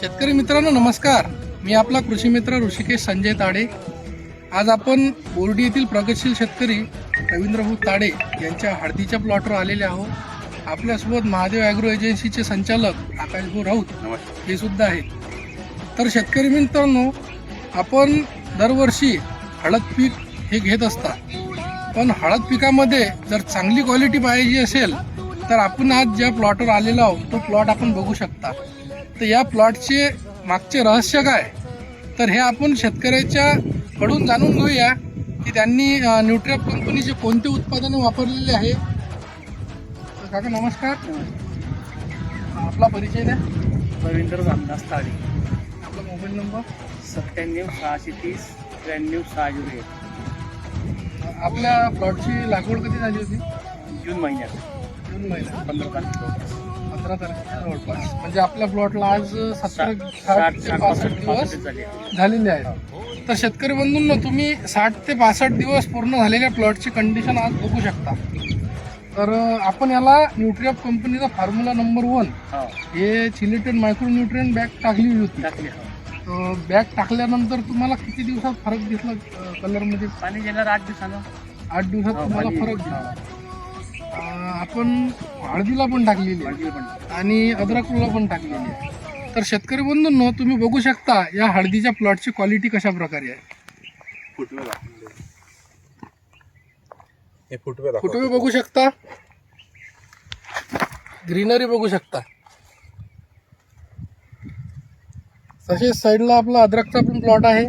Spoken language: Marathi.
शेतकरी मित्रांनो नमस्कार. मी आपला कृषी मित्र ऋषिकेश संजय ताडे. आज आपण बोर्डी येथील प्रगतशील शेतकरी रवींद्र भाऊ ताडे यांच्या हळदीच्या प्लॉटवर आलेले आहोत. आपल्यासोबत महादेव ॲग्रो एजन्सीचे संचालक आकाश भाऊ राऊत हे सुद्धा आहेत. तर शेतकरी मित्रांनो, आपण दरवर्षी हळद पीक हे घेत असतात, पण हळद पिकामध्ये जर चांगली क्वालिटी पाहिजे असेल तर आपण आज ज्या प्लॉटवर आलेलो आहोत तो प्लॉट आपण बघू शकता. तर या प्लॉटचे मागचे रहस्य काय, तर हे आपण शेतकऱ्याच्या कडून जाणून घेऊया की त्यांनी न्यूट्रिअप कंपनीचे कोणते उत्पादने वापरलेले आहे. तर काका नमस्कार, आपला परिचय द्या. रवींद्र रामदास ताडे, आपला मोबाईल नंबर. 97 630 93 601. आपल्या प्लॉटची लागवड कधी झाली होती? जून महिन्यात जून महिन्यात 15 तारखेला 15 तारखेच्या जवळपास. म्हणजे आपल्या प्लॉटला आज 60 ते 65 दिवस झालेले आहेत. तर शेतकरी बंधूंनो, तुम्ही 60 ते 65 दिवस पूर्ण झालेल्या प्लॉटची कंडिशन आज बघू शकता. तर आपण याला न्यूट्रिअप कंपनीचा फॉर्म्युला नंबर 1 हे चिलेटेड मायक्रो न्यूट्रिएंट बॅग टाकली होती. बॅग टाकल्यानंतर तुम्हाला किती दिवसात फरक दिसला कलरमध्ये? पाणी गेल्यावर 8 दिवसानं 8 दिवसात तुम्हाला फरक दिसला. आपण हळदीला पण टाकलेली आहे आणि अद्रकला पण टाकलेली आहे. तर शेतकरी बंधूंनो, तुम्ही बघू शकता या हळदीच्या प्लॉटची क्वालिटी कशा प्रकारे आहे. फुटवे बघू शकता, ग्रीनरी बघू शकता. तसेच साईडला आपला अद्रकचा पण प्लॉट आहे.